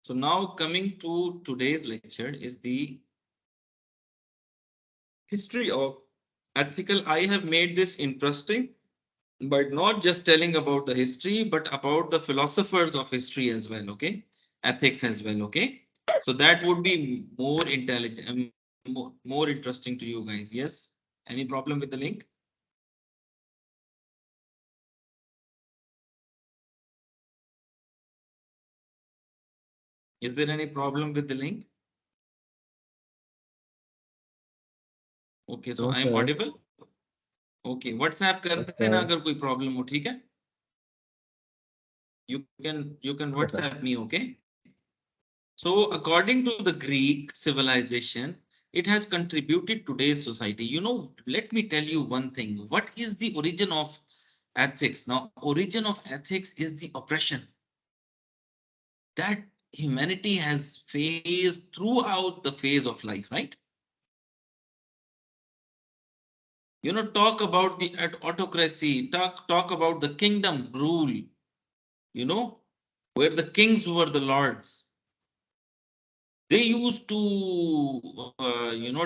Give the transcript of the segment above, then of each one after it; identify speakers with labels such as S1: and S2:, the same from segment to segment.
S1: So now coming to today's lecture is the history of ethical. I have made this interesting, but not just telling about the history, but about the philosophers of history as well. Okay, ethics as well. Okay, so that would be more intelligent, more interesting to you guys. Yes. Any problem with the link? Is there any problem with the link? Okay, so
S2: No,
S1: I am
S2: sir.
S1: audible. Okay, WhatsApp कर
S2: Yes,
S1: देना
S2: sir.
S1: अगर कोई problem हो, ठीक है? You can
S2: Okay, sir.
S1: WhatsApp me, okay? So according to the Greek civilization, it has contributed to today's society. You know, let me tell you one thing. What is the origin of ethics? Now, origin of ethics is the oppression that humanity has faced throughout the phase of life, right? You know, talk about the autocracy, talk about the kingdom rule, you know, where the kings were the lords. They used to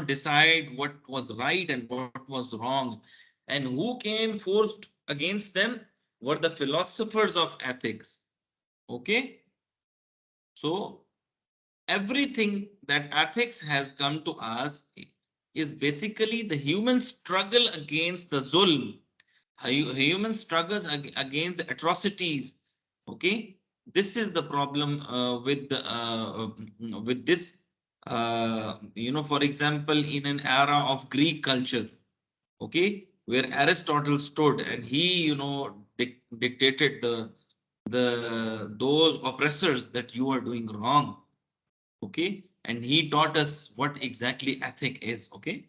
S1: decide what was right and what was wrong, and who came forth against them were the philosophers of ethics. Okay, so everything that ethics has come to us is basically the human struggle against the zulm, human struggles against the atrocities. Okay, this is the problem with this. For example, in an era of Greek culture, okay, where Aristotle stood and he, dictated the those oppressors that you are doing wrong. Okay, and he taught us what exactly ethic is. Okay,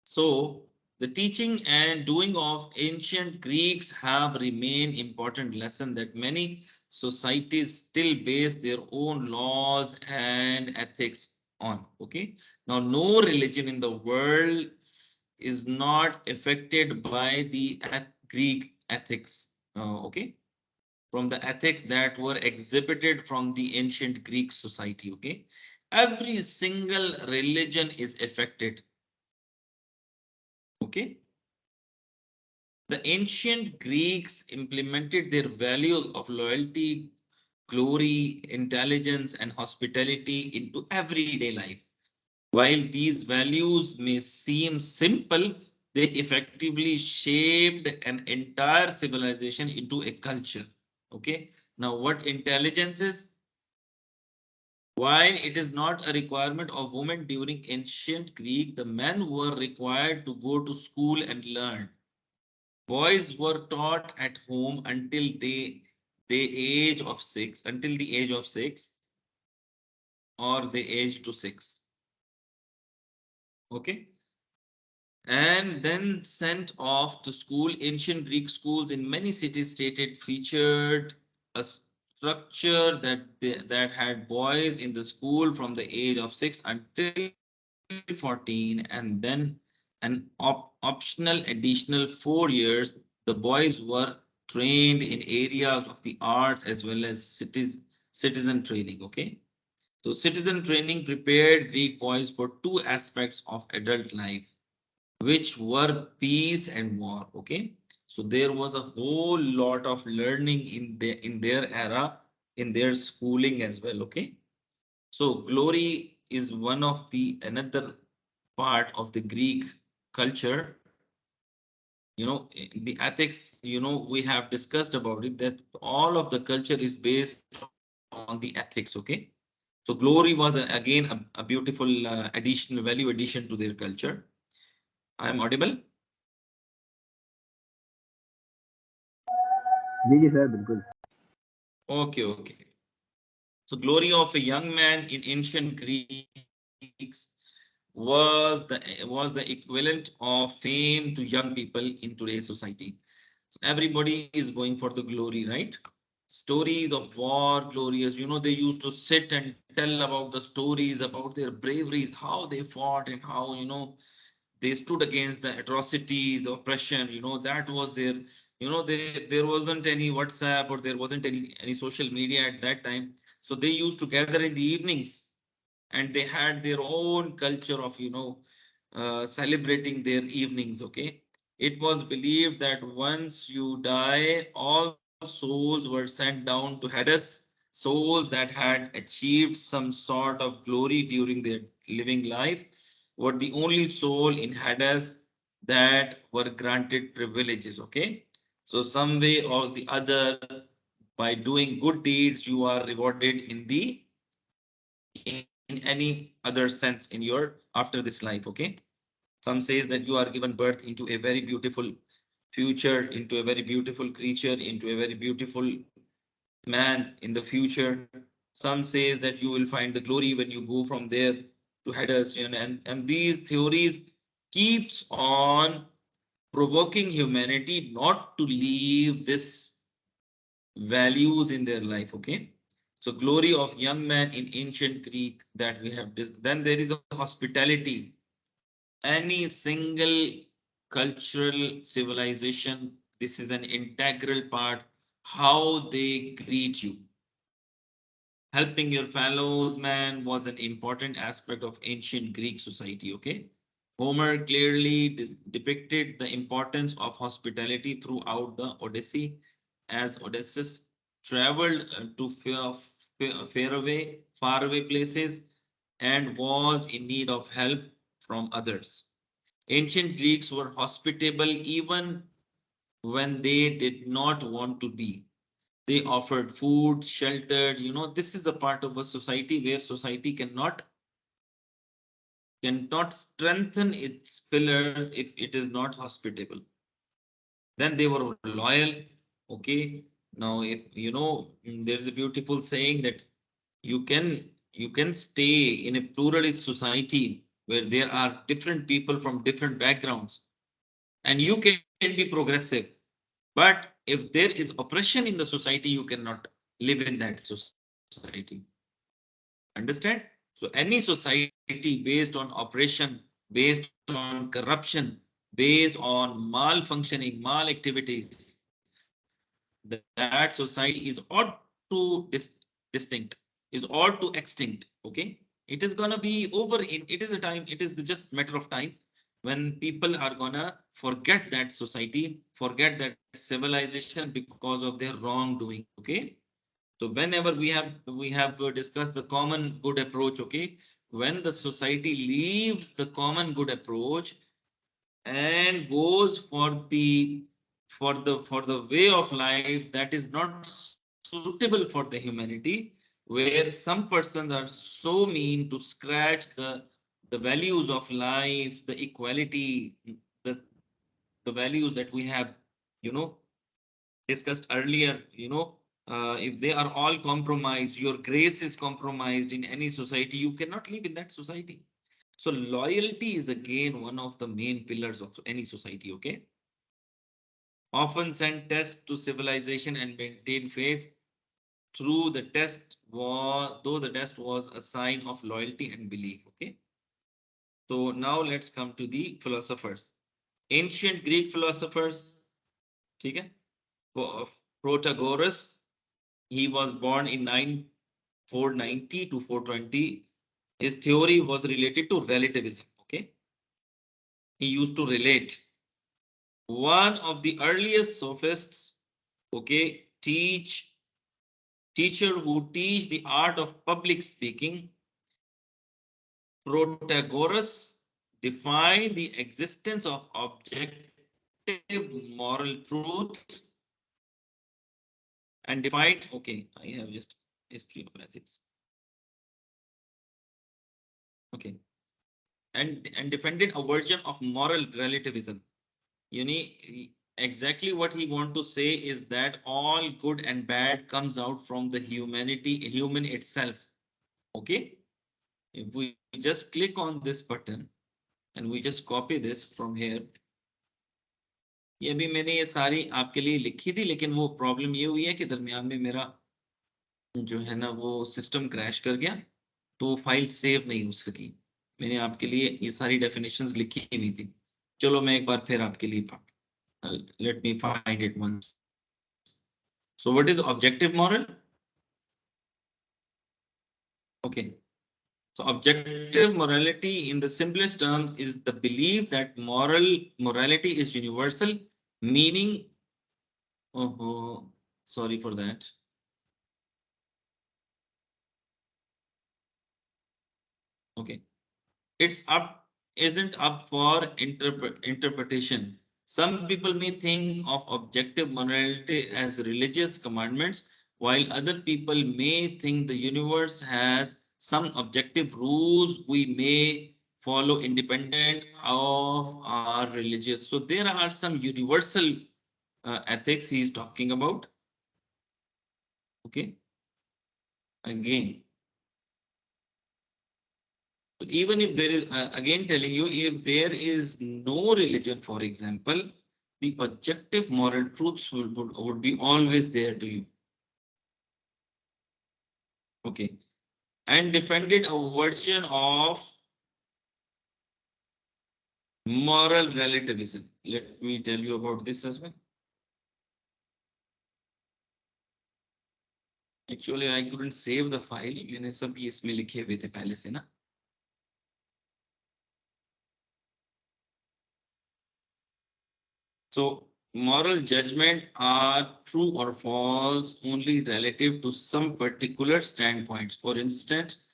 S1: so the teaching and doing of ancient Greeks have remained important lesson that many societies still base their own laws and ethics on. Okay, now no religion in the world is not affected by the Greek ethics. Okay, from the ethics that were exhibited from the ancient Greek society. Okay, every single religion is affected. Okay, the ancient Greeks implemented their values of loyalty, glory, intelligence, and hospitality into everyday life. While these values may seem simple, they effectively shaped an entire civilization into a culture. Okay. Now, what intelligence is? While it is not a requirement of women during ancient Greek, the men were required to go to school and learn. Boys were taught at home until the age of 6 or the age to 6. Okay, and then sent off to school. Ancient Greek schools in many cities stated featured a structure that had boys in the school from the age of 6 until 14, and then an optional additional 4 years. The boys were trained in areas of the arts as well as citizen training. Okay, so citizen training prepared Greek boys for two aspects of adult life, which were peace and war. Okay, so there was a whole lot of learning in their era, in their schooling as well. Okay, so glory is one of the another part of the Greek culture. The ethics, we have discussed about it, that all of the culture is based on the ethics. Okay, so glory was again a beautiful additional value addition to their culture. I am audible?
S2: जी जी sir बिल्कुल.
S1: Okay, okay. So glory of a young man in ancient Greeks was the equivalent of fame to young people in today's society. So everybody is going for the glory, right? Stories of war, glorious. They used to sit and tell about the stories about their braveries, how they fought, and how they stood against the atrocities, oppression. That was their. There wasn't any WhatsApp or there wasn't any social media at that time. So they used to gather in the evenings, and they had their own culture of, celebrating their evenings. Okay, it was believed that once you die, all souls were sent down to Hades. Souls that had achieved some sort of glory during their living life were the only soul in Hades that were granted privileges. Okay, so some way or the other, by doing good deeds, you are rewarded in any other sense in your after this life. Okay, some says that you are given birth into a very beautiful future, into a very beautiful creature, into a very beautiful man in the future. Some says that you will find the glory when you go from there to Hades, and these theories keeps on provoking humanity not to leave this values in their life. Okay, so glory of young man in ancient Greek that we have then there is a hospitality. Any single cultural civilization, this is an integral part, how they greet you. Helping your fellows man was an important aspect of ancient Greek society. Okay, Homer clearly depicted the importance of hospitality throughout the Odyssey, as Odysseus traveled to faraway places and was in need of help from others. Ancient Greeks were hospitable even when they did not want to be. They offered food, sheltered. This is a part of a society where society cannot strengthen its pillars if it is not hospitable. Then they were loyal. Okay. Now, if there's a beautiful saying that you can you can stay in a pluralist society where there are different people from different backgrounds, and you can be progressive. But if there is oppression in the society, you cannot live in that society. Understand? So any society based on oppression, based on corruption, based on malfunctioning, mal activities, that society is ought to distinct, is ought to extinct. Okay, it is gonna be over in, it is a time, it is just matter of time when people are gonna forget that society, forget that civilization because of their wrongdoing. Okay, so whenever we have discussed the common good approach. Okay, when the society leaves the common good approach and goes for the way of life that is not suitable for the humanity, where some persons are so mean to scratch the values of life, the equality, the the values that we have, you know discussed earlier. If they are all compromised, your grace is compromised in any society, you cannot live in that society. So loyalty is again one of the main pillars of any society. Okay, often send tests to civilization and maintain faith through the test was though the test was a sign of loyalty and belief. Okay, so now let's come to the philosophers. Ancient Greek philosophers. Okay, Protagoras, he was born in 490 to 420. His theory was related to relativism. Okay, he used to relate. One of the earliest sophists. Okay, teacher who teach the art of public speaking. Protagoras defined the existence of objective moral truth and defined. Okay, I have just history of ethics. Okay, and defended a version of moral relativism. You know, exactly what he want to say is that all good and bad comes out from the human itself. Okay, if we just click on this button and we just copy this from here, ये भी मैंने ये सारी आपके लिए लिखी थी, लेकिन वो प्रॉब्लम ये हुई है कि दरमियान में मेरा जो है ना वो सिस्टम क्रैश कर गया, तो फाइल सेव नहीं हो सकी। मैंने आपके लिए ये सारी डेफिनेशंस लिखी हुई थी। चलो मैं एक बार फिर आपके लिए let me find it once. So what is objective moral? Okay. So objective morality in the simplest term is the belief that morality is universal, meaning, oh, sorry for that. Okay. It's up isn't up for interpretation. Some people may think of objective morality as religious commandments, while other people may think the universe has some objective rules we may follow independent of our religious. So there are some universal ethics he is talking about. Okay, again. Even if there is, again telling you, if there is no religion, for example, the objective moral truths would be always there to you. Okay. And defended a version of moral relativism. Let me tell you about this as well. Actually, I couldn't save the file. मैंने सब ये इसमें लिखे हुए थे पहले से ना. So moral judgment are true or false only relative to some particular standpoints. For instance,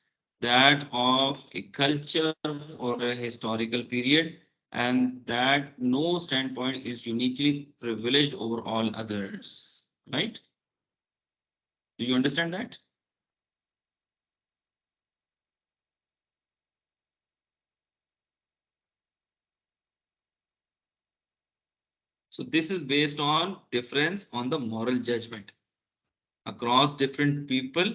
S1: that of a culture or a historical period, and that no standpoint is uniquely privileged over all others. Right? Do you understand that? So this is based on difference on the moral judgment across different people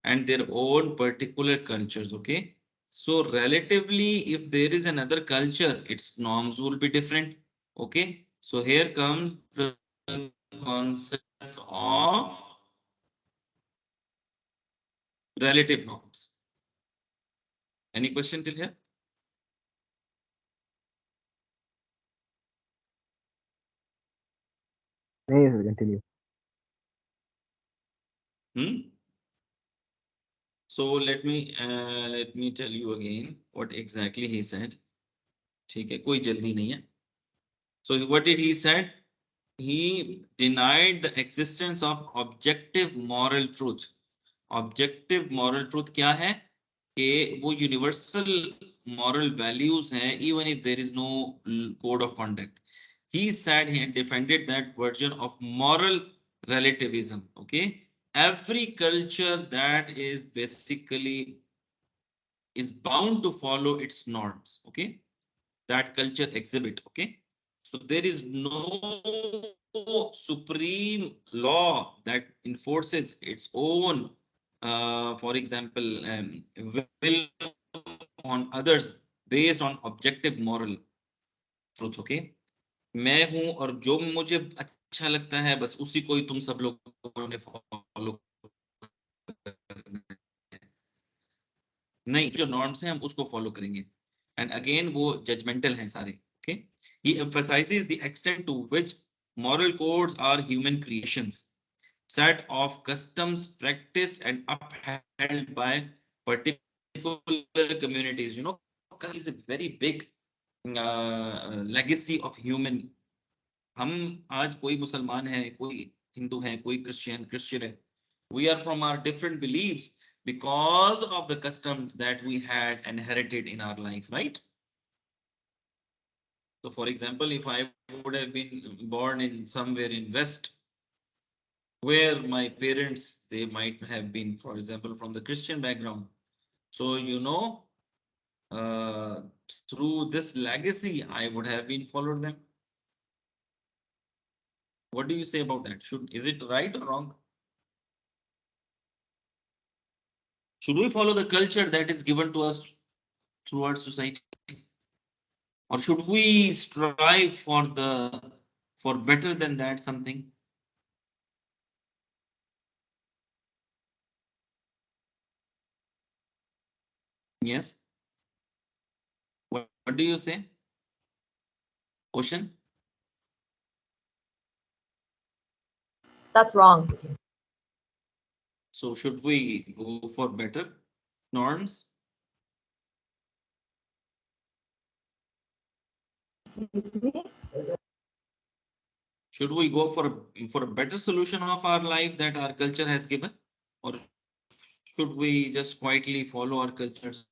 S1: and their own particular cultures. Okay. So relatively, if there is another culture, its norms will be different. Okay. So here comes the concept of relative norms. Any question till here?
S2: नहीं sir continue.
S1: Hmm? So let me tell you again what exactly he said. ठीक है, कोई जल्दी नहीं है. So what did he said? He denied the existence of objective moral truth. Objective moral truth क्या है? कि वो universal moral values हैं, even if there is no code of conduct. He said he had defended that version of moral relativism. Okay, every culture that is basically is bound to follow its norms. Okay, that culture exhibit. Okay, so there is no supreme law that enforces its own, for example, will on others based on objective moral truth. Okay, मैं हूं और जो मुझे अच्छा लगता है बस उसी को ही तुम सब लोगों ने फॉलो करना है. नहीं, जो नॉर्म्स हैं हम उसको फॉलो करेंगे. एंड अगेन वो जजमेंटल हैं सारे. Okay, he emphasizes the extent to which moral codes are human creations, set of customs practiced and upheld by particular communities. You know, is a very big legacy of human. हम आज कोई मुसलमान है, कोई हिंदू है, कोई क्रिश्चियन है. We are from our different beliefs because of the customs that we had inherited in our life, right? So for example, if I would have been born in somewhere in West, where my parents, they might have been, for example, from the Christian background. So, you know, uh, through this legacy, I would have been followed them. What do you say about that? Is it right or wrong? Should we follow the culture that is given to us through our society? Or should we strive for better than that something? Yes. What do you say? Ocean?
S3: That's wrong.
S1: So should we go for better? norms? Should we go for a better solution of our life that our culture has given, or should we just quietly follow our cultures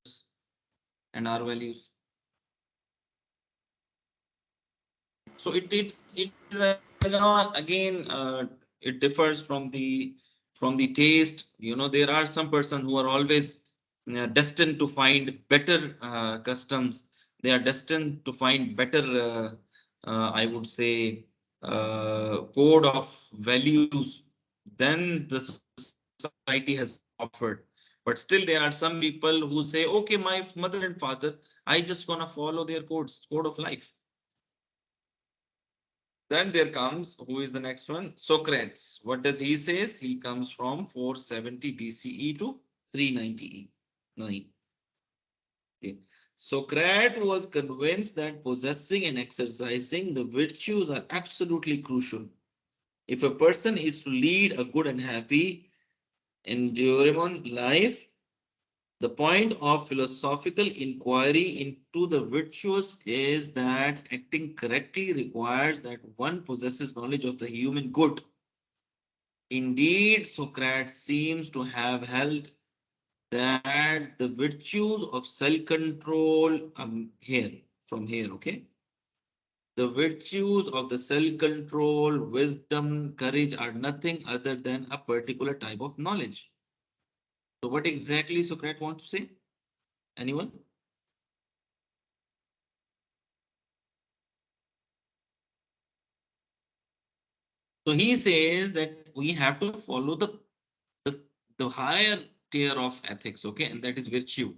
S1: and our values? So it again it differs from the taste. You know, there are some person who are always destined to find better customs. They are destined to find better I would say code of values than the society has offered. But still there are some people who say, okay, my mother and father, I just gonna follow their code of life. Then there comes, who is the next one? Socrates. What does he says? He comes from 470 BCE to 390 9. Okay. Socrates was convinced that possessing and exercising the virtues are absolutely crucial. If a person is to lead a good and happy, enduring life, the point of philosophical inquiry into the virtues is that acting correctly requires that one possesses knowledge of the human good. Indeed, Socrates seems to have held that the virtues of self-control, okay? The virtues of the self-control, wisdom, courage are nothing other than a particular type of knowledge. So what exactly Socrates wants to say? Anyone? So he says that we have to follow the, the higher tier of ethics, okay? And that is virtue.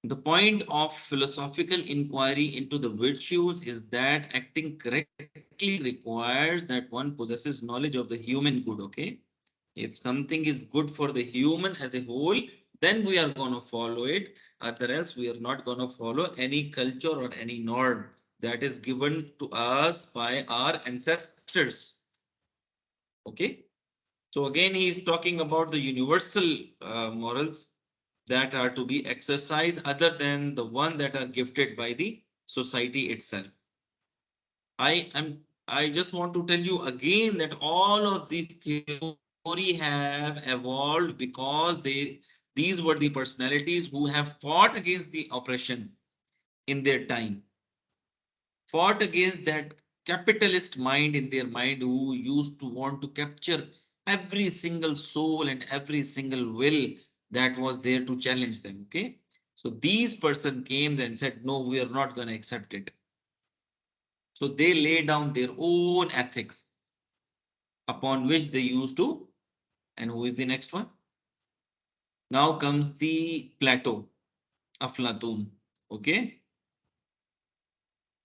S1: The point of philosophical inquiry into the virtues is that acting correctly requires that one possesses knowledge of the human good, okay? If something is good for the human as a whole, then we are going to follow it. Other else, we are not going to follow any culture or any norm that is given to us by our ancestors, okay? So again, he is talking about the universal morals that are to be exercised other than the one that are gifted by the society itself. I just want to tell you again that all of these theory have evolved because these were the personalities who have fought against the oppression in their time, fought against that capitalist mind in their mind who used to want to capture every single soul and every single will that was there to challenge them, okay? So these person came and said, no, we are not going to accept it. So they lay down their own ethics upon which they used to. And who is the next one? Now comes the Plato, Aflatun, okay?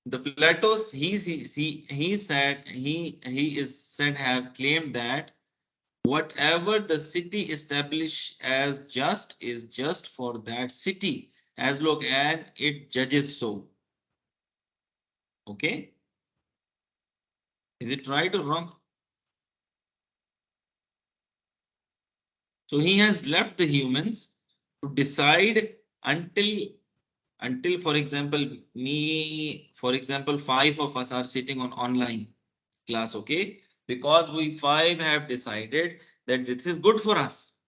S1: The Plato's he said he is said have claimed that whatever the city established as just is just for that city as long as it judges so. Okay, is it right or wrong? So he has left the humans to decide until for example for example 5 of us are sitting on online class, okay, because we 5 have decided that this is good for us.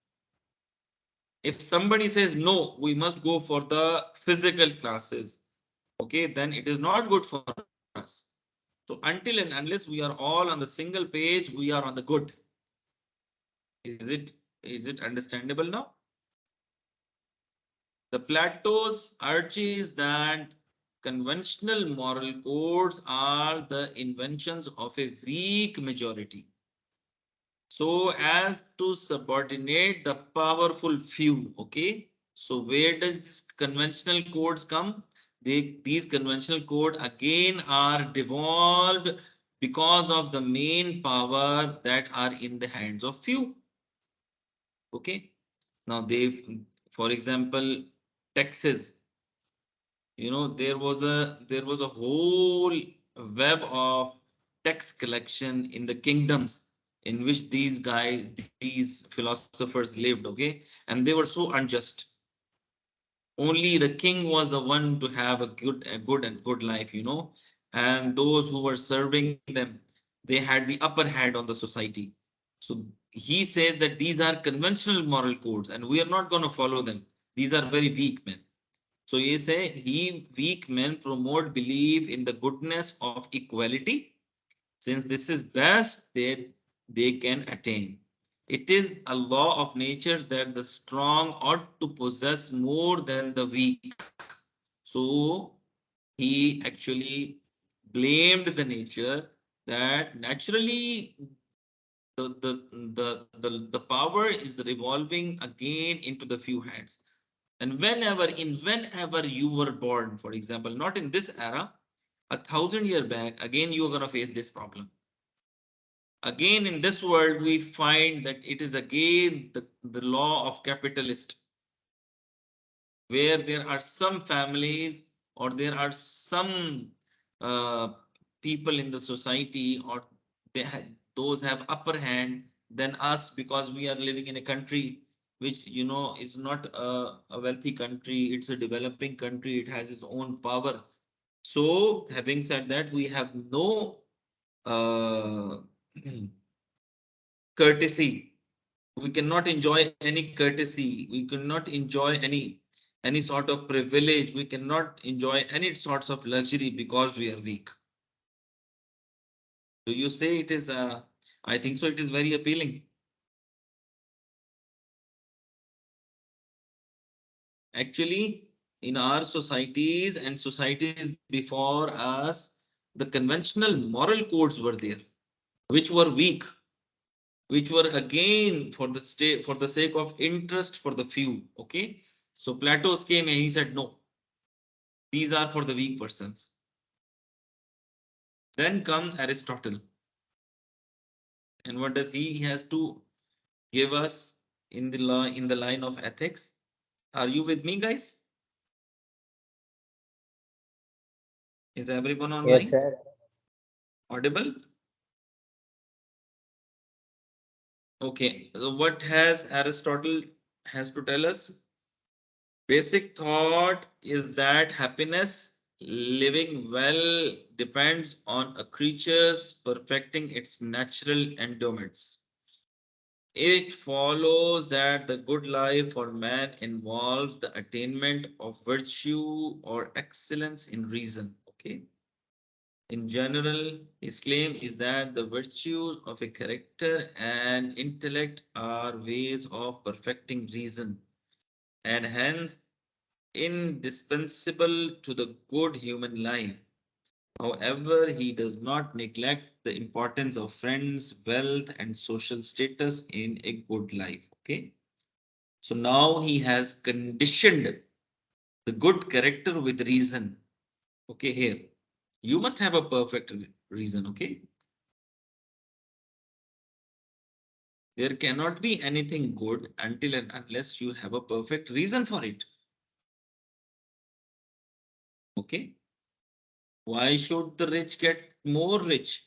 S1: If somebody says no, we must go for the physical classes, okay, then it is not good for us. So until and unless we are all on the single page, we are on the good. Is it understandable now? The Plato's urges that conventional moral codes are the inventions of a weak majority, so as to subordinate the powerful few, okay? So where does this conventional codes come? These conventional code again are devolved because of the main power that are in the hands of few, okay? Now they, for example, taxes, you know, there was a whole web of tax collection in the kingdoms in which these guys, these philosophers lived, okay? And they were so unjust. Only the king was the one to have a good life, and those who were serving them, they had the upper hand on the society. So he says that these are conventional moral codes and we are not going to follow them. These are very weak men. So he say he weak men promote belief in the goodness of equality, since this is best that they can attain. It is a law of nature that the strong ought to possess more than the weak. So he actually blamed the nature that naturally the power is revolving again into the few hands. And whenever you were born, for example, not in this era, 1,000 years back, again you are going to face this problem. Again, in this world, we find that it is again the law of capitalist, where there are some families or there are some uh, people in the society, or those have upper hand than us, because we are living in a country which is not a wealthy country. It's a developing country. It has its own power. So having said that, we have no uh, courtesy. We cannot enjoy any courtesy. We cannot enjoy any sort of privilege. We cannot enjoy any sorts of luxury because we are weak. Do you say it is? I think so. It is very appealing. Actually, in our societies and societies before us, the conventional moral codes were there, which were weak, which were again for the state, for the sake of interest for the few. Okay, so Plato came and he said, no, these are for the weak persons. Then come Aristotle, and what does he has to give us in the law, in the line of ethics? Are you with me, guys? Is everyone
S2: Yes,
S1: online?
S2: sir.
S1: Audible? Okay. So what has Aristotle has to tell us? Basic thought is that happiness, living well, depends on a creature's perfecting its natural endowments. It follows that the good life for man involves the attainment of virtue or excellence in reason. Okay. In general, his claim is that the virtues of a character and intellect are ways of perfecting reason, and hence indispensable to the good human life. However, he does not neglect the importance of friends, wealth, and social status in a good life. Okay. So now he has conditioned the good character with reason. Okay, here. You must have a perfect reason. Okay. There cannot be anything good until and unless you have a perfect reason for it. Okay. Why should the rich get more rich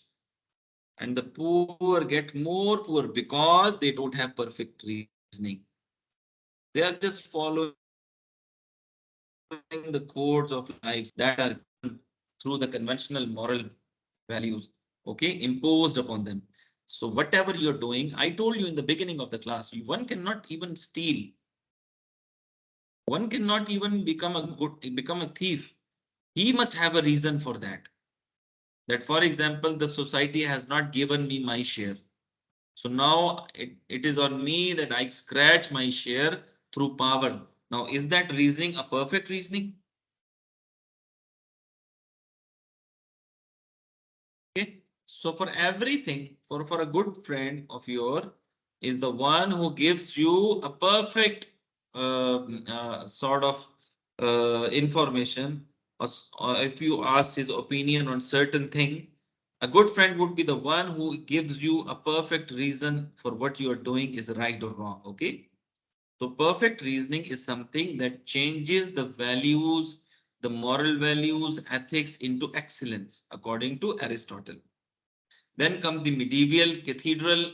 S1: and the poor get more poor? Because they don't have perfect reasoning. They are just following the codes of lives that are given through the conventional moral values, okay, imposed upon them. So whatever you're doing, I told you in the beginning of the class, one cannot even steal. One cannot even become a thief. He must have a reason for that. That, for example, the society has not given me my share. So now it is on me that I scratch my share through power. Now, is that reasoning a perfect reasoning? Okay. So for everything, for a good friend of your is the one who gives you a perfect sort of information, or if you ask his opinion on certain thing, a good friend would be the one who gives you a perfect reason for what you are doing is right or wrong. Okay. So perfect reasoning is something that changes the values, the moral values, ethics into excellence, according to Aristotle. Then come the medieval cathedral.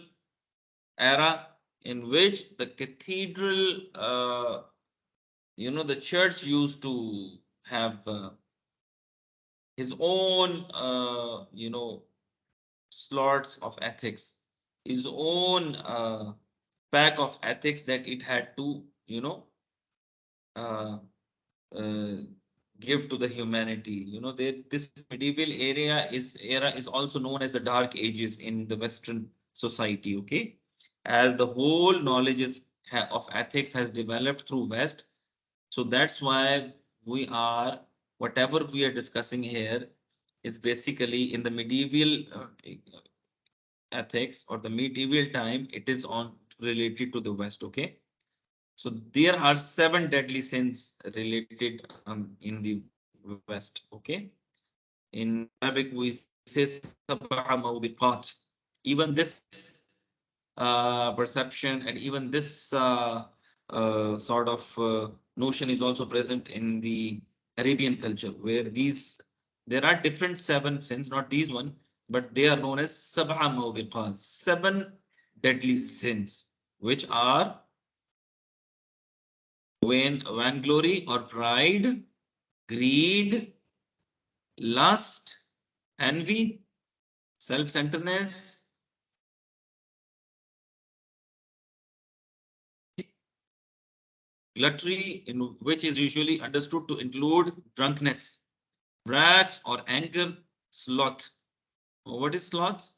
S1: era in which the cathedral, the church used to have his own, slots of ethics, his own pack of ethics that it had to, uh, uh, give to the humanity. This medieval era is also known as the Dark Ages in the Western society. Okay, as the whole knowledge of ethics has developed through West, so that's why we are whatever we are discussing here is basically in the medieval ethics or the medieval time. It is on related to the West. Okay, so there are seven deadly sins related in the West. Okay, in Arabic we say sab'a mawbiqat. Even this perception and even this sort of notion is also present in the Arabian culture, where there are different seven sins, not these one, but they are known as sab'a mawbiqat, seven deadly sins, which are vainglory or pride, greed, lust, envy, self-centeredness, gluttony, in which is usually understood to include drunkenness, wrath or anger, sloth. What is sloth?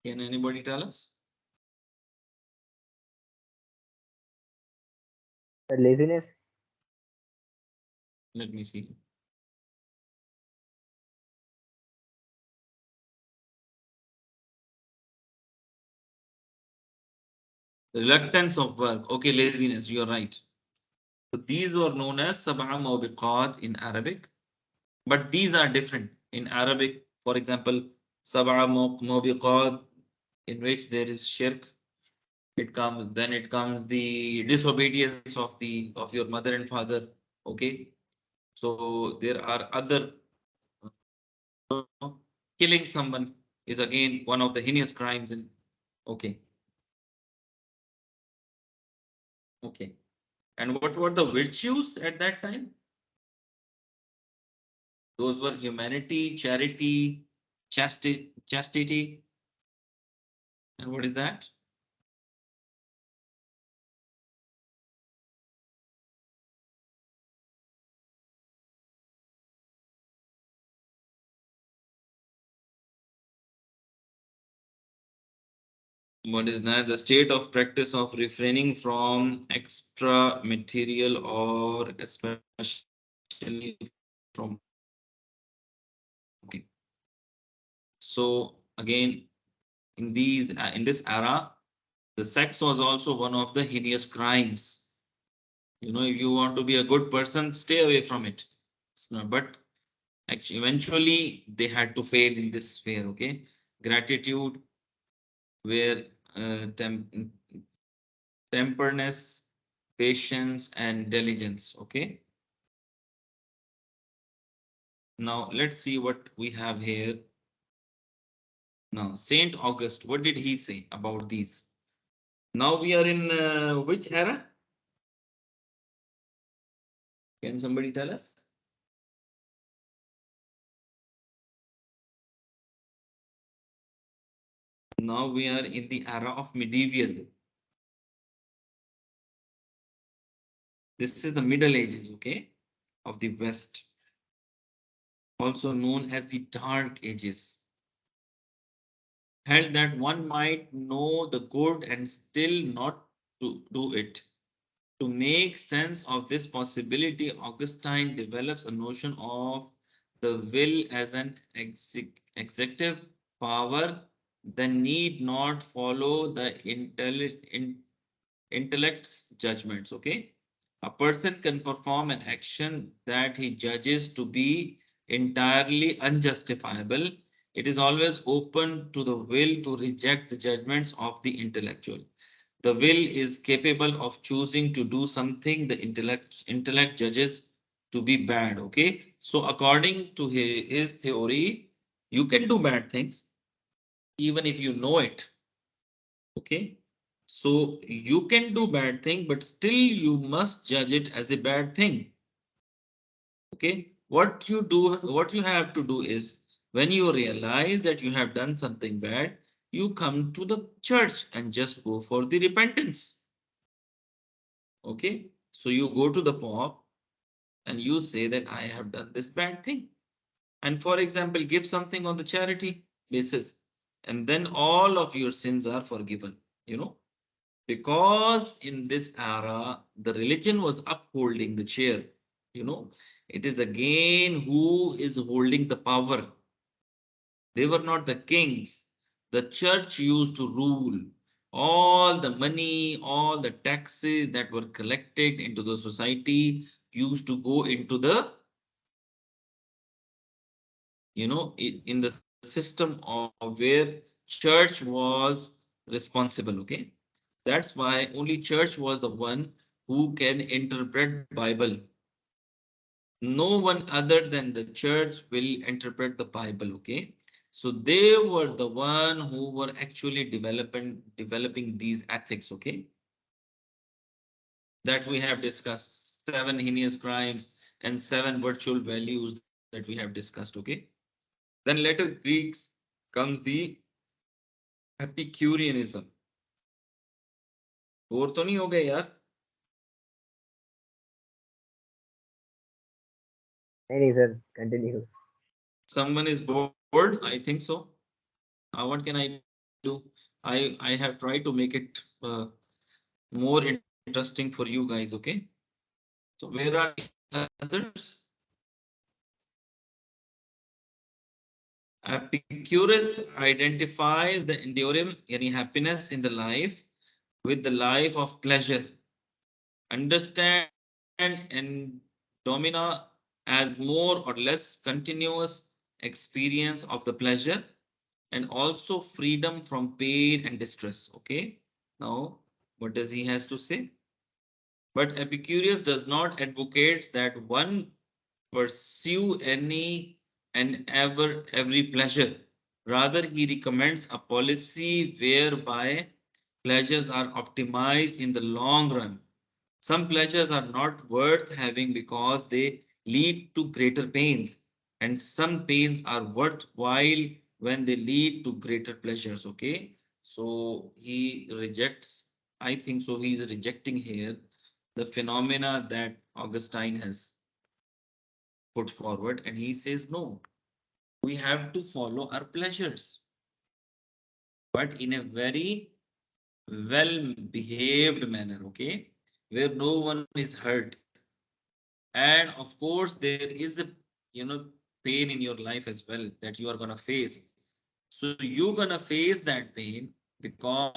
S1: Can anybody tell us?
S2: Laziness.
S1: Let me see. Reluctance of work. Okay, laziness. You're right. So these were known as sab'a mawbiqat in Arabic, but these are different in Arabic. For example, sab'a mawbiqat in which there is shirk. It comes the disobedience of your mother and father. Okay, so there are other, killing someone is again one of the heinous crimes in. Okay, okay. And what were the virtues at that time? Those were humanity, charity, chastity. And what is that? What is that? The state of practice of refraining from extra material or especially from. Okay. So again, in this era, the sex was also one of the heinous crimes. If you want to be a good person, stay away from it. But actually, eventually, they had to fail in this sphere. Okay, gratitude, where temperness, patience, and diligence. Okay. Now let's see what we have here. Now, Saint August, what did he say about these? Now we are in which era? Can somebody tell us? Now we are in the era of medieval. This is the Middle Ages, okay, of the West, also known as the Dark Ages. Held that one might know the good and still not to do it. To make sense of this possibility, Augustine develops a notion of the will as an executive power that need not follow the intellect's judgments. Okay, a person can perform an action that he judges to be entirely unjustifiable. It is always open to the will to reject the judgments of the intellectual. The will is capable of choosing to do something the intellect judges to be bad. Okay, so according to his theory, you can do bad things even if you know it. Okay, so you can do bad thing, but still you must judge it as a bad thing. Okay, what you have to do is, when you realize that you have done something bad, you come to the church and just go for the repentance. Okay, so you go to the pope and you say that I have done this bad thing, and for example give something on the charity basis, and then all of your sins are forgiven, you know, because in this era the religion was upholding the chair, you know, it is again who is holding the power. They were not the kings. The church used to rule. All the money, all the taxes that were collected into the society used to go into the, you know, in the system of where church was responsible. Okay, that's why only church was the one who can interpret Bible. No one other than the church will interpret the Bible. Okay, so they were the one who were actually developing these ethics. Okay, that we have discussed, seven heinous crimes and seven virtual values that we have discussed. Okay, then later Greeks comes the Epicureanism. और तो नहीं हो गए यार?
S2: नहीं नहीं sir, continue.
S1: Someone is bored, I think so. What can I do? I have tried to make it more interesting for you guys. Okay, so where are the others? Epicurus identifies the enduring, yani happiness in the life, with the life of pleasure. Understand and domina as more or less continuous experience of the pleasure, and also freedom from pain and distress. Okay, now what does he has to say? But Epicurus does not advocate that one pursue any and ever every pleasure. Rather, he recommends a policy whereby pleasures are optimized in the long run. Some pleasures are not worth having because they lead to greater pains, and some pains are worthwhile when they lead to greater pleasures. Okay, so he rejects, I think so, he is rejecting here the phenomena that Augustine has put forward, and he says, no, we have to follow our pleasures, but in a very well behaved manner. Okay, where no one is hurt. And of course there is a, you know, pain in your life as well that you are going to face. So you're going to face that pain because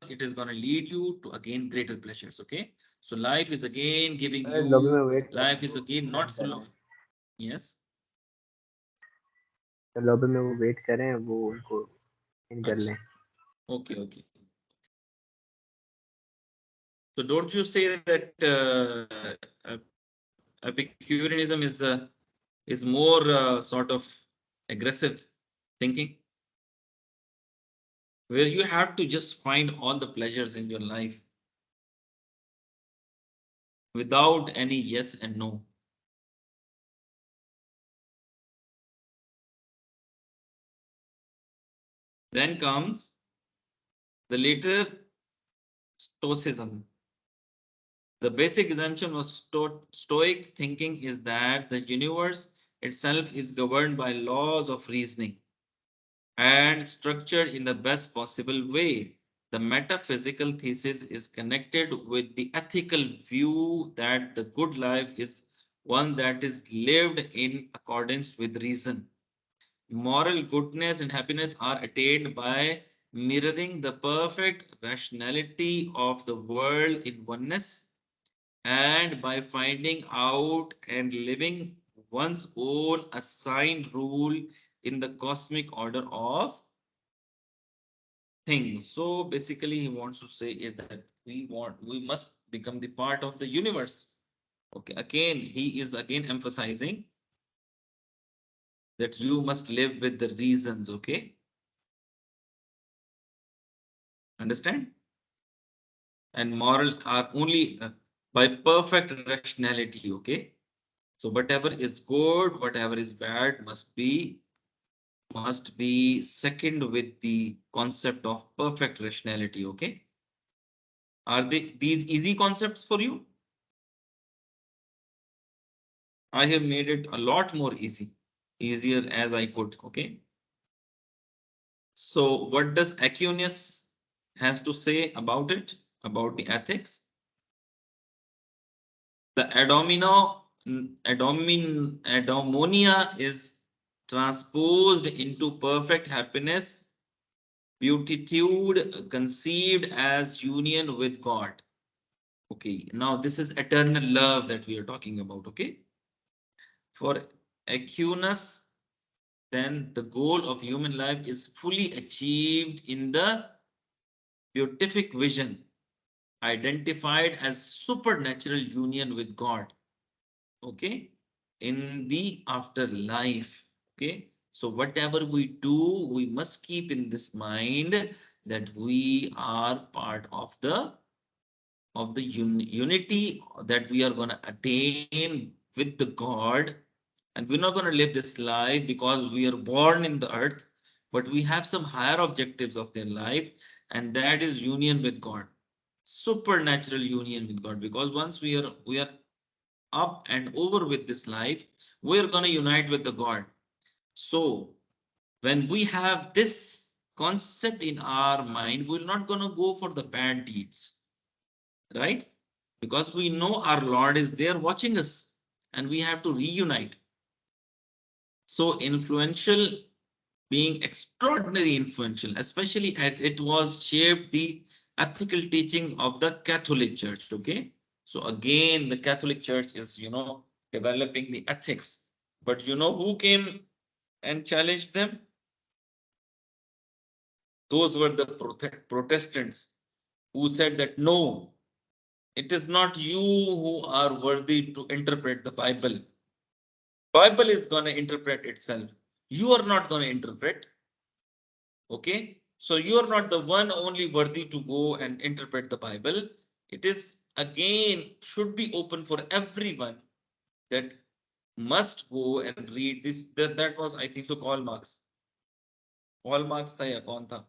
S1: it is going to lead you to again greater pleasures. Okay, so life is again giving you,
S2: sir
S1: life is
S2: lobby में
S1: again
S2: wait
S1: not
S2: कर रहे
S1: full
S2: हैं,
S1: of,
S2: वो कर रहे हैं।
S1: yes,
S2: sir lobby में वो वेट कर रहे हैं, वो उनको इन कर
S1: अच्छा,
S2: लें।
S1: okay, okay. So don't you say that Epicureanism is more sort of aggressive thinking, where you have to just find all the pleasures in your life without any yes and no. Then comes the later Stoicism. The basic assumption of Stoic thinking is that the universe itself is governed by laws of reasoning and structured in the best possible way. The metaphysical thesis is connected with the ethical view that the good life is one that is lived in accordance with reason. Moral goodness and happiness are attained by mirroring the perfect rationality of the world in oneness, and by finding out and living one's own assigned rule in the cosmic order of things. So basically, he wants to say it that we must become the part of the universe. Okay, again, he is again emphasizing that you must live with the reasons, okay? Understand? And moral are only by perfect rationality, okay? So whatever is good, whatever is bad must be second with the concept of perfect rationality, okay? Are these easy concepts for you? I have made it a lot more easier as I could, okay? So what does Aquinas has to say about it, about the ethics? The adomonia is transposed into perfect happiness, beatitude conceived as union with God. Okay, now this is eternal love that we are talking about, okay? For Aquinas, then the goal of human life is fully achieved in the beatific vision, identified as supernatural union with God, okay, in the afterlife, okay. So whatever we do, we must keep in this mind that we are part of the unity that we are going to attain with the God. And we're not going to live this life because we are born in the earth, but we have some higher objectives of their life, and that is union with God, supernatural union with God. Because once we are up and over with this life, we're going to unite with the God. So when we have this concept in our mind, we're not going to go for the bad deeds, right? Because we know our Lord is there watching us and we have to reunite. So influential, being extraordinary influential, especially as it was shaped the ethical teaching of the Catholic Church. Okay, so again, the Catholic Church is, developing the ethics, but you know who came and challenged them? Those were the Protestants who said that no, it is not you who are worthy to interpret the Bible. Bible is going to interpret itself. You are not going to interpret. Okay, so you are not the one only worthy to go and interpret the Bible. It is again should be open for everyone that must go and read this. That was, I think so, Karl Marx. Karl Marx था या कौन था,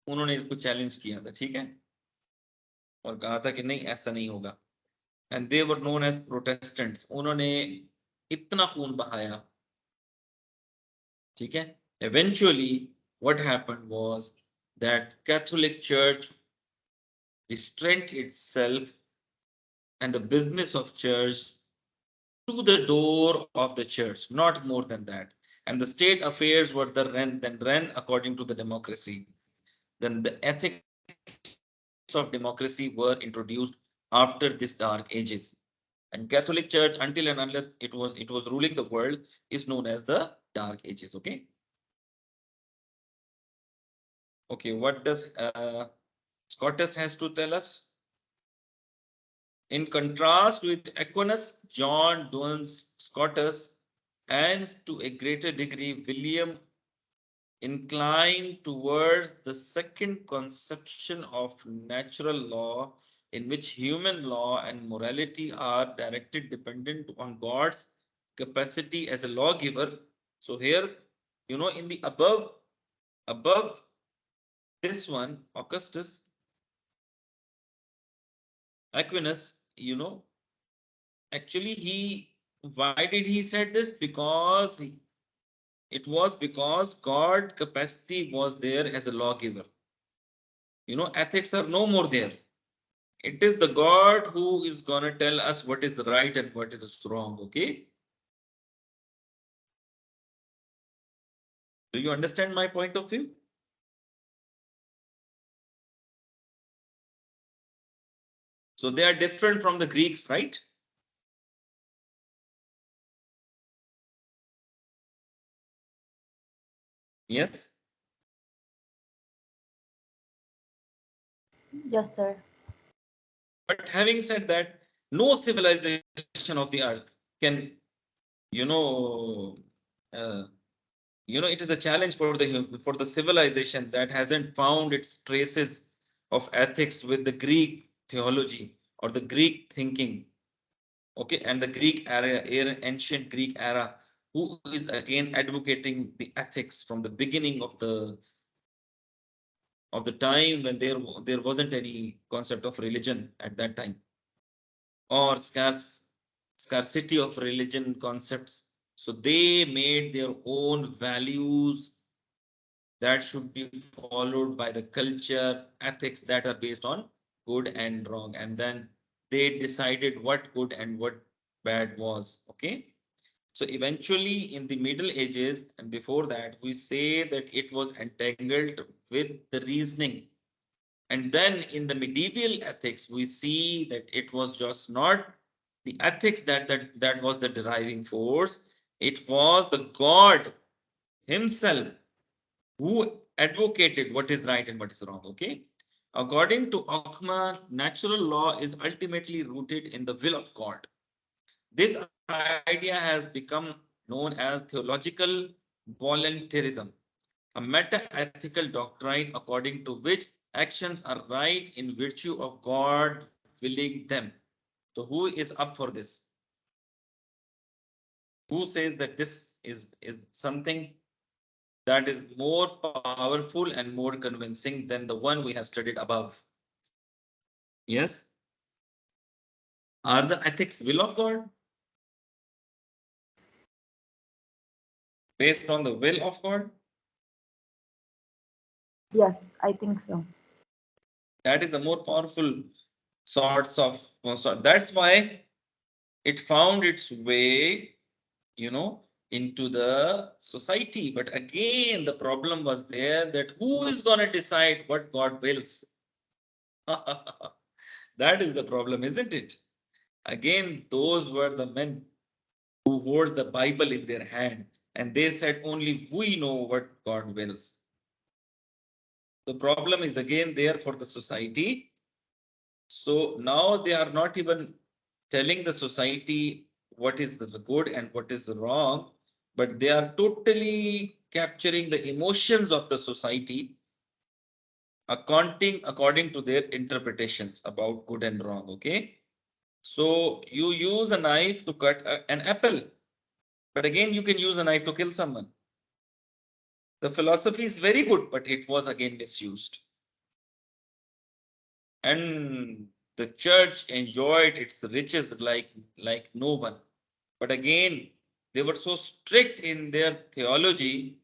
S1: उन्होंने इसको challenge किया था, ठीक है, और कहा था कि नहीं ऐसा नहीं होगा. And they were known as Protestants. उन्होंने इतना खून बहाया, ठीक है. Eventually what happened was that Catholic Church restrained itself and the business of church to the door of the church, not more than that. And the state affairs were then ran according to the democracy. Then the ethics of democracy were introduced after this dark ages. And Catholic Church, until and unless it was ruling the world, is known as the dark ages. Okay. Okay, what does Scotus has to tell us? In contrast with Aquinas, John Duns Scotus, and to a greater degree William, inclined towards the second conception of natural law, in which human law and morality are directed dependent on God's capacity as a lawgiver. So here, in the above this one, Augustus Aquinas, actually why did he said this? Because it was because God capacity was there as a lawgiver. Ethics are no more there. It is the God who is gonna tell us what is right and what is wrong. Okay. Do you understand my point of view? So they are different from the Greeks, right? Yes.
S3: Yes, sir.
S1: But having said that, No civilization of the earth can, you know, uh, it is a challenge for the civilization that hasn't found its traces of ethics with the Greek theology or the Greek thinking, okay, and the Greek ancient Greek era, who is again advocating the ethics from the beginning of the time when there wasn't any concept of religion at that time, or scarcity of religion concepts. So they made their own values that should be followed by the culture ethics that are based on good and wrong, and then they decided what good and what bad was. Okay, so eventually in the Middle Ages and before that, we say that it was entangled with the reasoning. And then in the medieval ethics, we see that it was just not the ethics that was the driving force. It was the God himself who advocated what is right and what is wrong. Okay. According to Ockman, natural law is ultimately rooted in the will of God. This idea has become known as theological voluntarism, a meta-ethical doctrine according to which actions are right in virtue of God willing them. So who is up for this? Who says that this is something that is more powerful and more convincing than the one we have studied above? Yes? Are the ethics will of God based on the will of God?
S3: Yes, I think so.
S1: That is a more powerful sorts of. So that's why it found its way, you know, into the society. But again, the problem was there that who is going to decide what God wills? That is the problem, isn't it? Again, those were the men who hold the Bible in their hand, and they said only we know what God wills. The problem is again there for the society. So now they are not even telling the society what is the good and what is wrong, but they are totally capturing the emotions of the society, according to their interpretations about good and wrong. Okay. So you use a knife to cut an apple, but again, you can use a knife to kill someone. The philosophy is very good, but it was again misused. And the church enjoyed its riches like no one. But again, they were so strict in their theology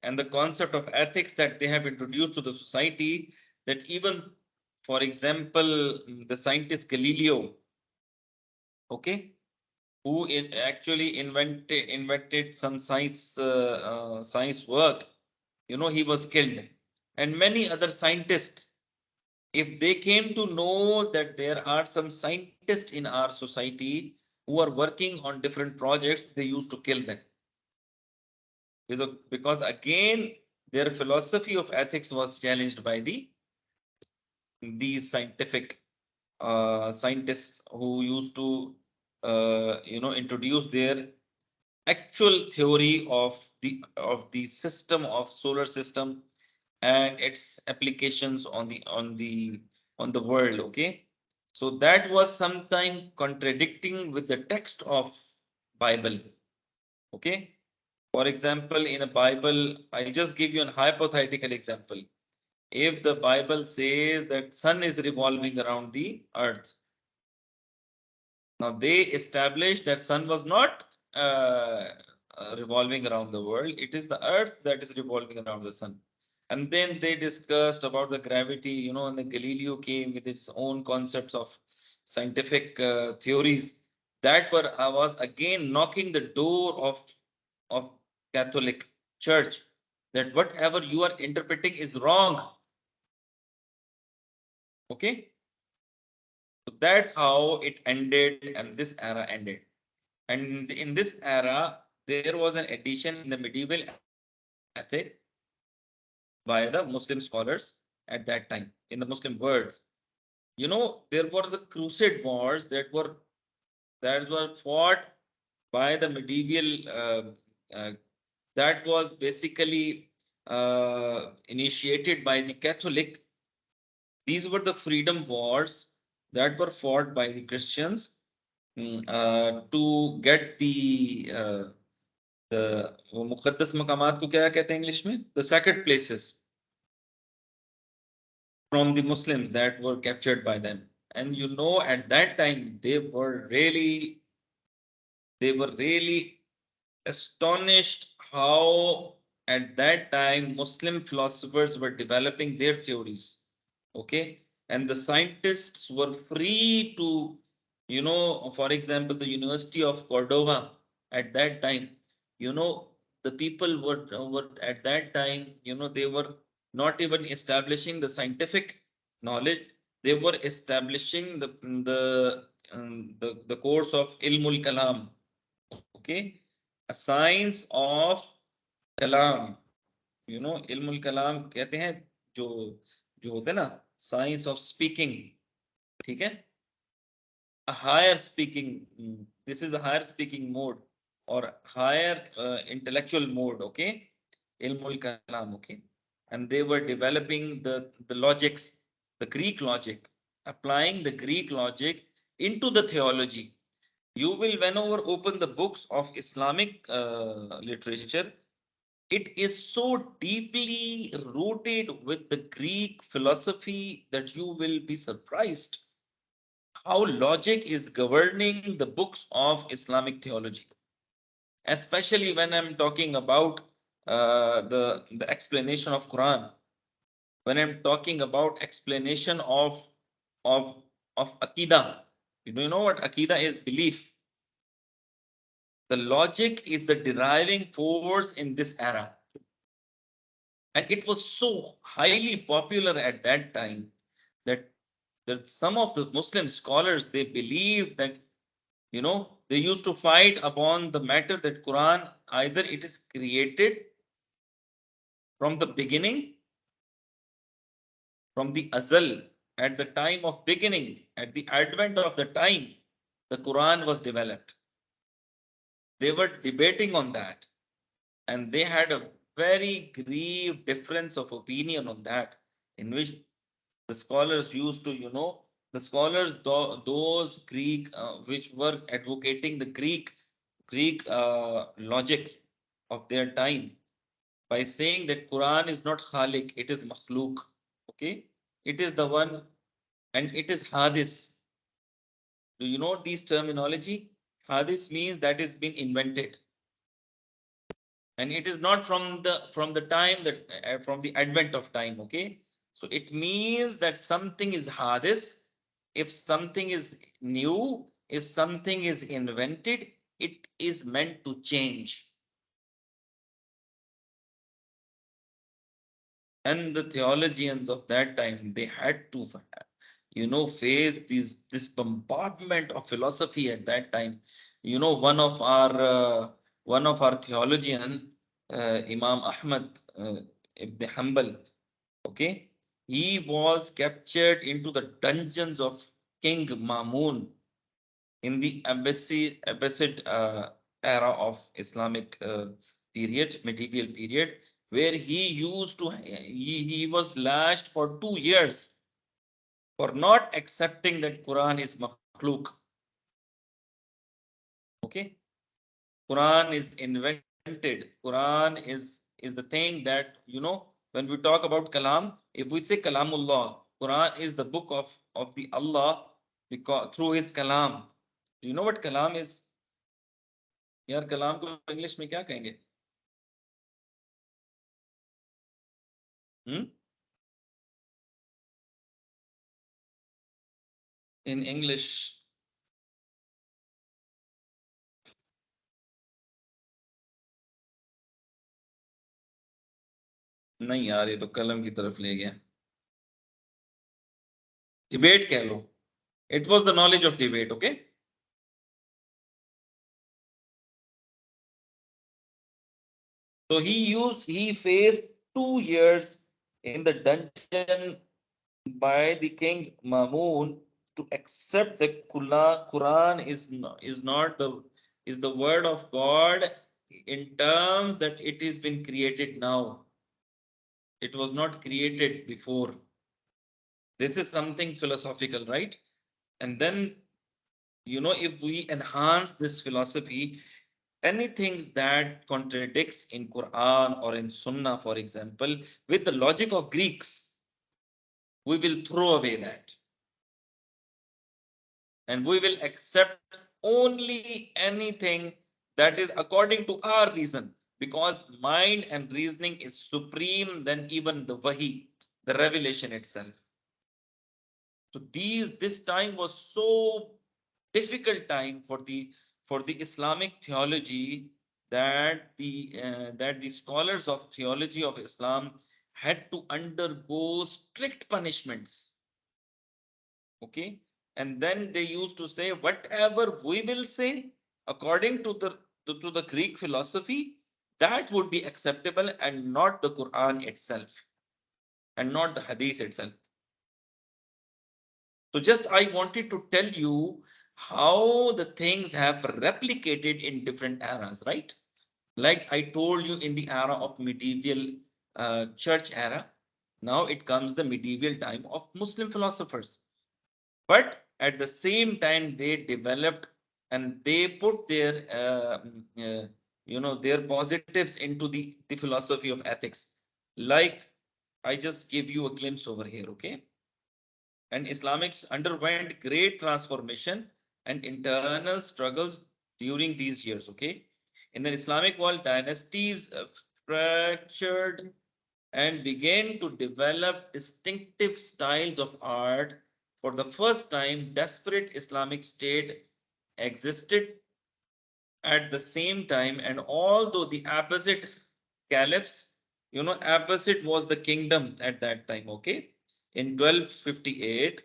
S1: and the concept of ethics that they have introduced to the society that even, for example, the scientist Galileo, okay, who actually invented some science work, he was killed, and many other scientists, if they came to know that there are some scientists in our society who are working on different projects, they used to kill them. Because again, their philosophy of ethics was challenged by these scientific scientists who used to introduce their actual theory of the system of solar system and its applications on the world. Okay, so that was sometime contradicting with the text of Bible. Okay, for example, in a Bible, I just give you a hypothetical example. If the Bible says that sun is revolving around the earth, now they established that sun was not revolving around the world. It is the earth that is revolving around the sun. And then they discussed about the gravity, and the Galileo came with its own concepts of scientific theories that was again knocking the door of Catholic Church, that whatever you are interpreting is wrong. Okay, so that's how it ended, and this era ended. And in this era, there was an addition in the medieval ethic by the Muslim scholars at that time in the Muslim words. You know, there were the crusade wars that were fought by the medieval that was basically initiated by the Catholic. These were the freedom wars that were fought by the Christians to get the मुकद्दस मकामात को क्या कहते हैं English में, the sacred places from the Muslims that were captured by them. And you know, at that time they were really astonished how at that time Muslim philosophers were developing their theories. Okay. And the scientists were free to, for example, the University of Cordova at that time, you know, the people were at that time, they were not even establishing the scientific knowledge. They were establishing the course of Ilmul Kalam. Okay, a science of kalam. ilmul kalam कहते हैं जो जो होते हैं ना, science of speaking. ठीक है, a higher speaking, this is a higher speaking mode or higher intellectual mode. Okay, ilmul kalam. Okay, and they were developing the logics, the Greek logic, applying the Greek logic into the theology. You will whenever open the books of Islamic literature, it is so deeply rooted with the Greek philosophy that you will be surprised how logic is governing the books of Islamic theology, especially when I'm talking about the explanation of Quran, when I'm talking about explanation of of Aqidah. Do you know what Aqidah is? Belief. The logic is the deriving force in this era. And it was so highly popular at that time that, that some of the Muslim scholars, they believed that, they used to fight upon the matter that Quran, either it is created from the beginning, from the Azal, at the time of beginning, at the advent of the time, the Quran was developed. They were debating on that, and they had a very grave difference of opinion on that, in which the scholars used to, the scholars, those Greek which were advocating the Greek logic of their time, by saying that Quran is not Khalik, it is Makhluk. Okay, it is the one, and it is Hadis. Do you know these terminology? Hadis means that is been invented, and it is not from the time that from the advent of time. Okay, so it means that something is hadis if something is new, if something is invented, it is meant to change. And the theologians of that time, they had to face this bombardment of philosophy at that time. One of our theologian, Imam Ahmad ibn Hanbal. Okay, he was captured into the dungeons of King Mamun in the Abbasid era of Islamic period, medieval period, where he was lashed for 2 years for not accepting that Quran is makhluk. Okay, Quran is invented. Quran is the thing that, when we talk about kalam, if we say kalamullah, Quran is the book of the Allah, because through his kalam. Do you know what kalam is? यार कलाम को English में क्या कहेंगे? Hmm? In English. नहीं यार, ये तो कलम की तरफ ले गया. डिबेट कह लो. It was the knowledge of debate. Okay, so he faced 2 years in the dungeon by the king Mamun to accept that Quran is not the is the word of God in terms that it has been created now. It was not created before. This is something philosophical, right? And then, if we enhance this philosophy, anything that contradicts in Quran or in Sunnah, for example, with the logic of Greeks, we will throw away that, and we will accept only anything that is according to our reason, because mind and reasoning is supreme than even the wahi, the revelation itself. So this time was so difficult time for the Islamic theology, that the scholars of theology of Islam had to undergo strict punishments. Okay, and then they used to say whatever we will say according to the Greek philosophy, that would be acceptable, and not the Quran itself, and not the Hadith itself. So just I wanted to tell you how the things have replicated in different eras, right? Like I told you, in the era of medieval church era, now it comes the medieval time of Muslim philosophers. But at the same time, they developed and they put their positives into the philosophy of ethics. Like I just give you a glimpse over here, okay? And Islamics underwent great transformation and internal struggles during these years. Okay, in the Islamic world, dynasties fractured and began to develop distinctive styles of art. For the first time, desperate Islamic state existed at the same time, and although the Abbasid caliphs, Abbasid was the kingdom at that time, okay, in 1258,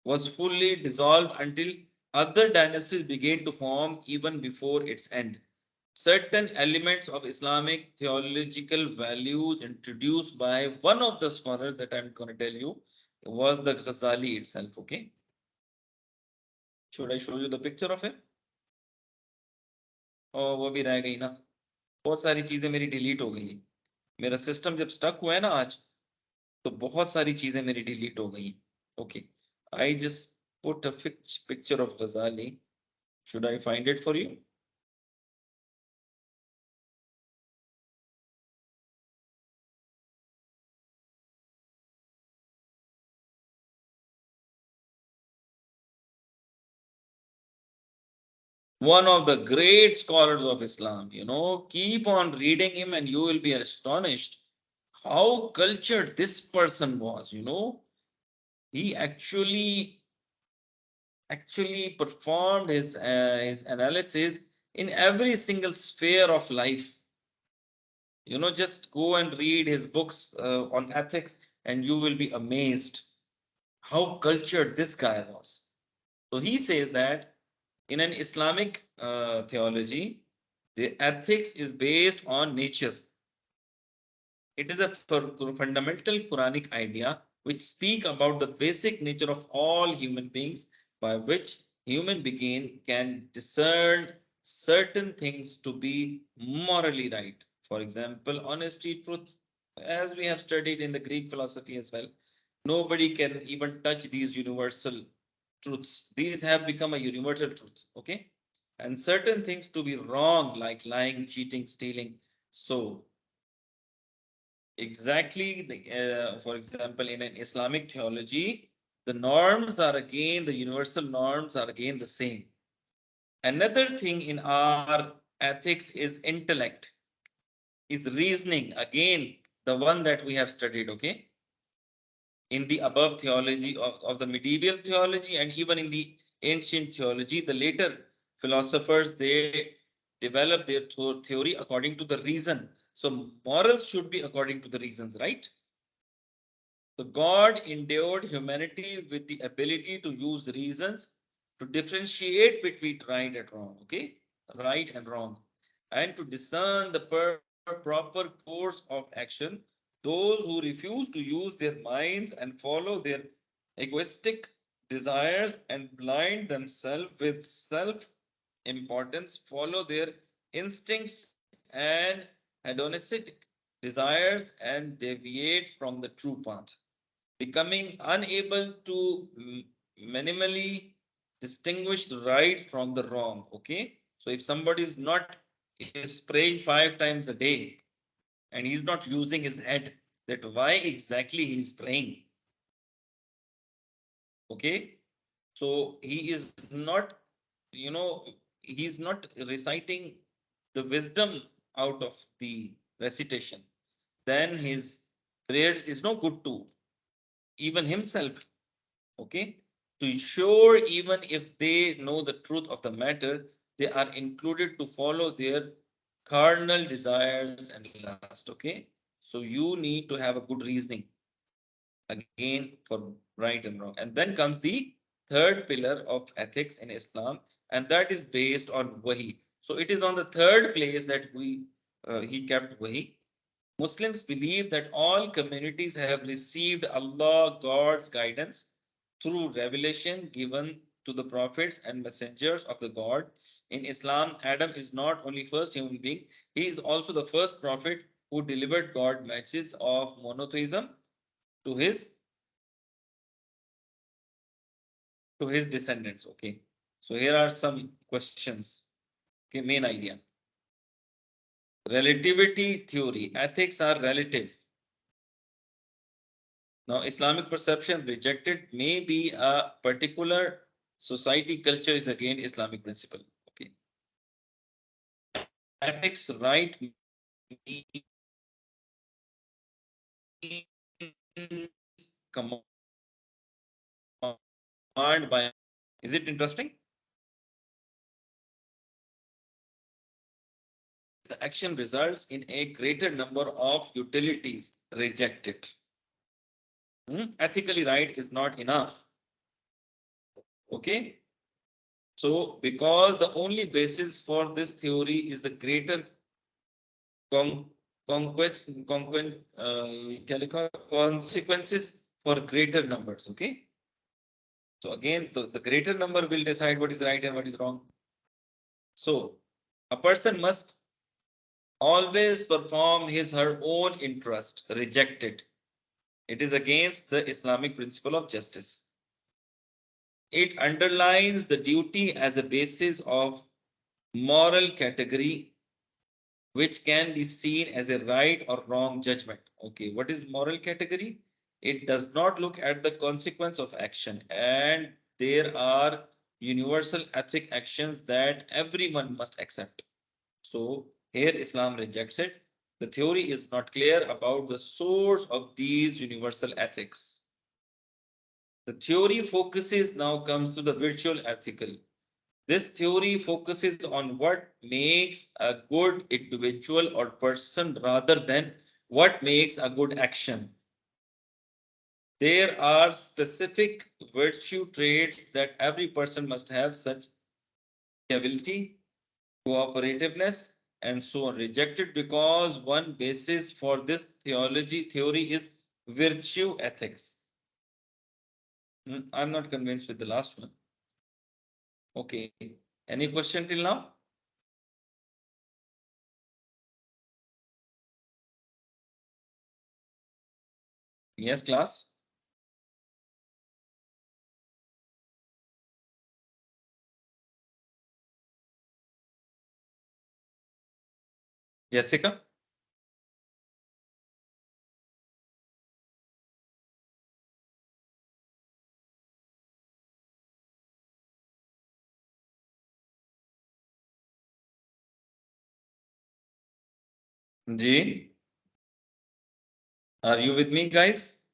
S1: was fully dissolved until other dynasties began to form even before its end. Certain elements of Islamic theological values introduced by one of the scholars that I'm going to tell you was the Ghazali itself. Okay, should I show you the picture of him? और वो भी रह गई ना, बहुत सारी चीजें मेरी डिलीट हो गई। मेरा सिस्टम जब स्टक हुआ है ना आज, तो बहुत सारी चीजें मेरी डिलीट हो गई। Okay, I just put a picture of Ghazali. Should I find it for you? One of the great scholars of Islam. Keep on reading him and you will be astonished how cultured this person was. He actually performed his analysis in every single sphere of life. Just go and read his books on ethics, and you will be amazed how cultured this guy was. So he says that in an Islamic theology, the ethics is based on nature. It is a fundamental Quranic idea which speak about the basic nature of all human beings, by which human being can discern certain things to be morally right. For example, honesty, truth, as we have studied in the Greek philosophy as well. Nobody can even touch these universal truths. These have become a universal truth. Okay. And certain things to be wrong, like lying, cheating, stealing. So exactly, for example, in an Islamic theology, the norms are again, the universal norms are again the same. Another thing in our ethics is intellect, is reasoning, again, the one that we have studied, okay, in the above theology of the medieval theology, and even in the ancient theology, the later philosophers, they develop their theory according to the reason. So morals should be according to the reasons, right? So God endowed humanity with the ability to use reasons to differentiate between right and wrong, okay? Right and wrong, and to discern the proper course of action those who refuse to use their minds and follow their egoistic desires and blind themselves with self importance, follow their instincts and hedonistic desires, and deviate from the true path, becoming unable to minimally distinguish the right from the wrong. Okay, so if somebody is praying 5 times a day and he's not using his head, that why exactly he's praying. Okay, so he is not, you know, he's not reciting the wisdom out of the recitation, then his prayers is no good to even himself. Okay, to ensure even if they know the truth of the matter, they are included to follow their carnal desires and lust. Okay, so you need to have a good reasoning again for right and wrong. And then comes the third pillar of ethics in Islam, and that is based on wahi. So it is on the third place that we he kept wahi. Muslims believe that all communities have received Allah, God's guidance through revelation given to the prophets and messengers of the God. In Islam, Adam is not only first human being, he is also the first prophet who delivered God message of monotheism to his descendants. Okay, so here are some questions. Okay, main idea. Relativity theory. Ethics are relative. Now, Islamic perception rejected may be a particular society culture is again Islamic principle. Okay. Ethics right means command by. Is it interesting? The action results in a greater number of utilities. Reject it. Ethically right is not enough. Okay. So, because the only basis for this theory is the greater conquest, consequences for greater numbers. Okay. So again, the greater number will decide what is right and what is wrong. So a person must always perform his her own interest. Reject it. It is against the Islamic principle of justice. It underlines the duty as a basis of moral category, which can be seen as a right or wrong judgment. Okay, what is moral category? It does not look at the consequence of action, and there are universal ethic actions that everyone must accept. So here Islam rejects it. The theory is not clear about the source of these universal ethics. The theory focuses now comes to the virtual ethical. This theory focuses on what makes a good individual or person rather than what makes a good action. There are specific virtue traits that every person must have, such ability, cooperativeness, and so on. Rejected because one basis for this theory is virtue ethics. I'm not convinced with the last one. Okay. Any question till now? Yes, class. Jessica? Ji? Are you with me, guys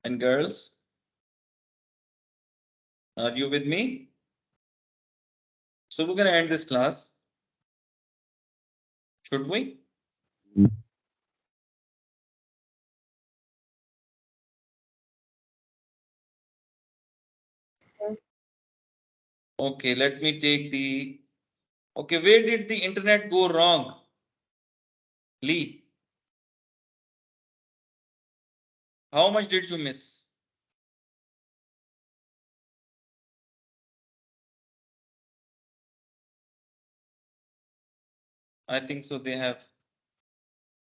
S1: and girls? Are you with me? So we're gonna end this class. Should we? Okay, let me take the. Okay, where did the internet go wrong? Lee. How much did you miss? I think so. They have